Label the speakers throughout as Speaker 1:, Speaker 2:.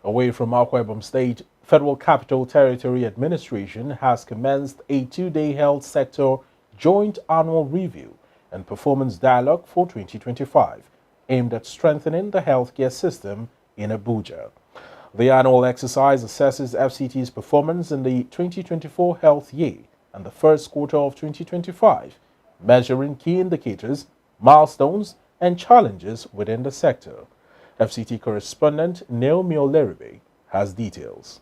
Speaker 1: Away from Akwa Ibom State, Federal Capital Territory Administration has commenced a two-day health sector joint annual review and performance dialogue for 2025, aimed at strengthening the healthcare system in Abuja. The annual exercise assesses FCT's performance in the 2024 health year and the first quarter of 2025, measuring key indicators, milestones, and challenges within the sector. FCT correspondent Naomi Oleribe has details.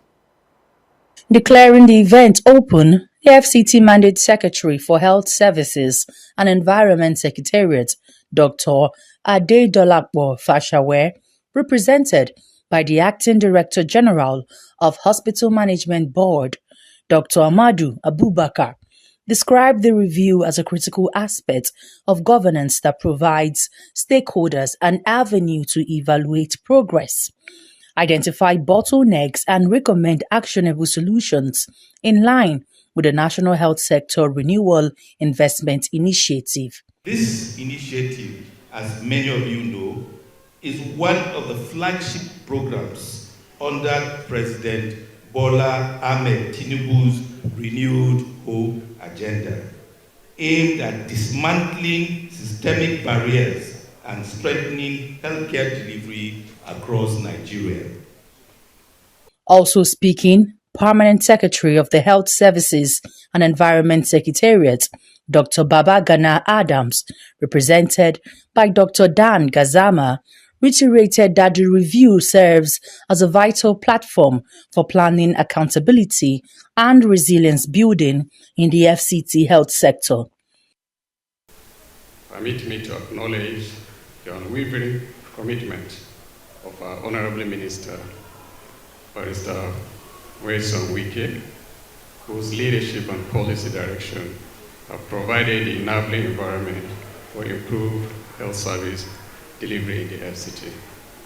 Speaker 2: Declaring the event open, the FCT Mandate Secretary for Health Services and Environment Secretariat, Dr. Adedolapo Fashawe, represented by the Acting Director General of Hospital Management Board, Dr. Amadu Abubakar, described the review as a critical aspect of governance that provides stakeholders an avenue to evaluate progress, identify bottlenecks, and recommend actionable solutions in line with the National Health Sector Renewal Investment Initiative.
Speaker 3: This initiative, as many of you know, is one of the flagship programs under President Bola Ahmed Tinubu's renewed Hope agenda, aimed at dismantling systemic barriers and strengthening healthcare delivery across Nigeria.
Speaker 2: Also speaking, Permanent Secretary of the Health Services and Environment Secretariat, Dr. Babagana Adams, represented by Dr. Dan Gazama, reiterated that the review serves as a vital platform for planning accountability and resilience building in the FCT health sector.
Speaker 4: Permit me to acknowledge the unwavering commitment of our Honorable Minister, Barrister Wilson Wike, whose leadership and policy direction have provided the enabling environment for improved health service delivery in the FCT.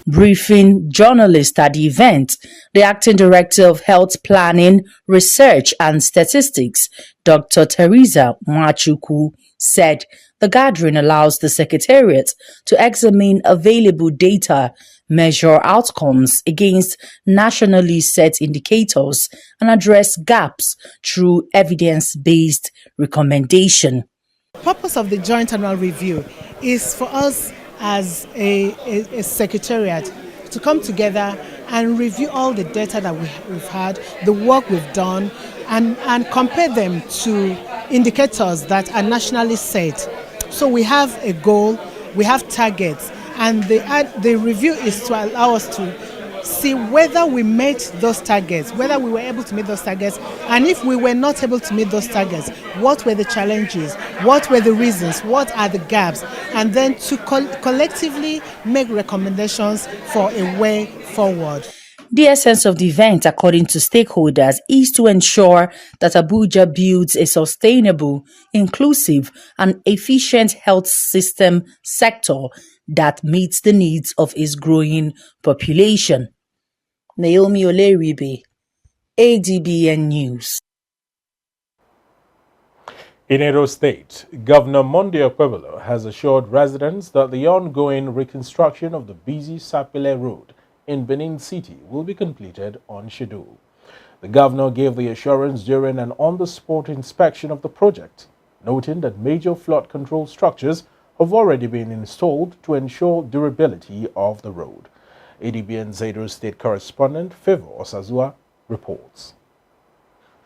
Speaker 2: Briefing journalists at the event, the Acting Director of Health Planning, Research and Statistics, Dr. Teresa Machuku, said the gathering allows the Secretariat to examine available data, measure outcomes against nationally set indicators, and address gaps through evidence-based recommendation.
Speaker 5: The purpose of the joint annual review is for us as a secretariat to come together and review all the data that we've had, the work we've done, and compare them to indicators that are nationally set. So we have a goal, we have targets, and the review is to allow us to see whether we met those targets, whether we were able to meet those targets, and if we were not able to meet those targets, what were the challenges, what were the reasons, what are the gaps, and then to collectively make recommendations for a way forward.
Speaker 2: The essence of the event, according to stakeholders, is to ensure that Abuja builds a sustainable, inclusive, and efficient health system sector that meets the needs of its growing population. Naomi Oleribe, ADBN News.
Speaker 1: In Edo State, Governor Monday Okpebholo has assured residents that the ongoing reconstruction of the busy Sapele Road in Benin City will be completed on schedule. The governor gave the assurance during an on-the-spot inspection of the project, noting that major flood control structures have already been installed to ensure durability of the road. ADBN's Edo State correspondent Favor Osazua reports.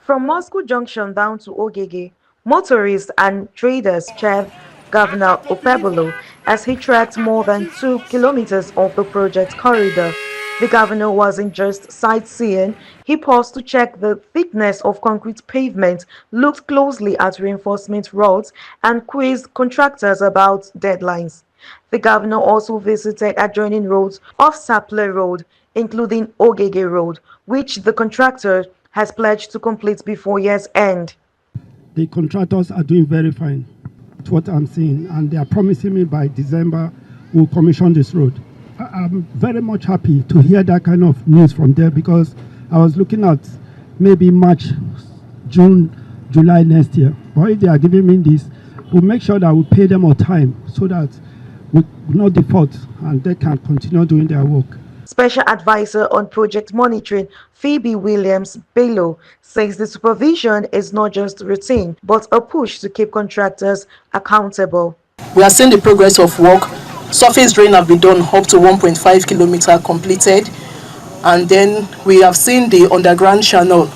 Speaker 6: From Moscow Junction down to Ogege, motorists and traders cheered Governor Okpebholo as he tracked more than 2 kilometers of the project corridor. The governor wasn't just sightseeing, he paused to check the thickness of concrete pavement, looked closely at reinforcement rods, and quizzed contractors about deadlines. The governor also visited adjoining roads off Sapele Road, including Ogege Road, which the contractor has pledged to complete before year's end.
Speaker 7: The contractors are doing very fine. That's what I'm seeing, and they are promising me by December we'll commission this road. I'm very much happy to hear that kind of news from there, because I was looking at maybe March, June, July next year. But if they are giving me this, we'll make sure that we pay them on time so that we will not default and they can continue doing their work.
Speaker 6: Special Advisor on Project Monitoring, Phoebe Williams-Bello, says the supervision is not just routine, but a push to keep contractors accountable.
Speaker 8: We are seeing the progress of work. Surface drain have been done up to 1.5 kilometer completed, and then we have seen the underground channel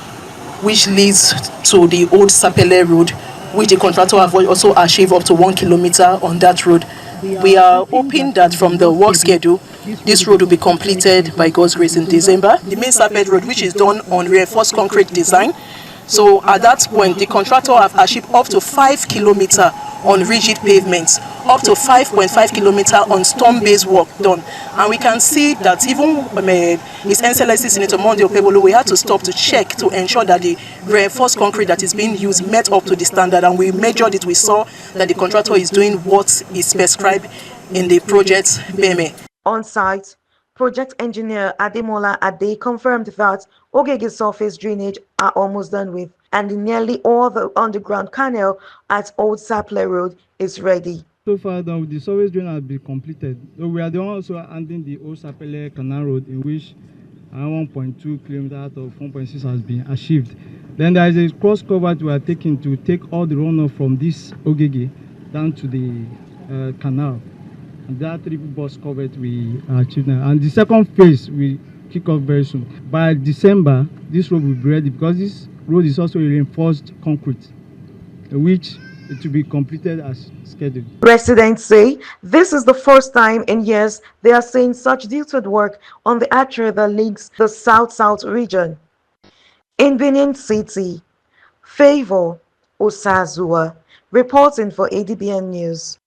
Speaker 8: which leads to the old Sapele road, which the contractor have also achieved up to 1 kilometer on that road. We are hoping that from the work schedule, this road will be completed by God's grace in December. The main Sapele road, which is done on reinforced concrete design. So at that point, the contractor have achieved up to 5 kilometer on rigid pavements, up to 5.5 kilometer on stone-based work done. And we can see that even His Excellency Senator Monday Okpebholo, we had to stop to check to ensure that the reinforced concrete that is being used met up to the standard, and we measured it. We saw that the contractor is doing what is prescribed in the project PME.
Speaker 6: On site, project engineer Ademola Ade confirmed that Ogege surface drainage are almost done with, and nearly all the underground canal at Old Sapele Road is ready.
Speaker 9: So far, the surface drain has been completed. So we are the ones also handling the Old Sapele Canal Road, in which 1.2 kilometers out of 1.6 has been achieved. Then there is a cross cover we are taking to take all the runoff from this Ogege down to the canal. And that triple bus covered we achieved now. And the second phase will kick off very soon. By December, this road will be ready, because this road is also a reinforced concrete, which it will be completed as scheduled.
Speaker 6: Residents say this is the first time in years they are seeing such detailed work on the artery that links the South-South region. In Benin City, Favor Osazua reporting for ADBN News.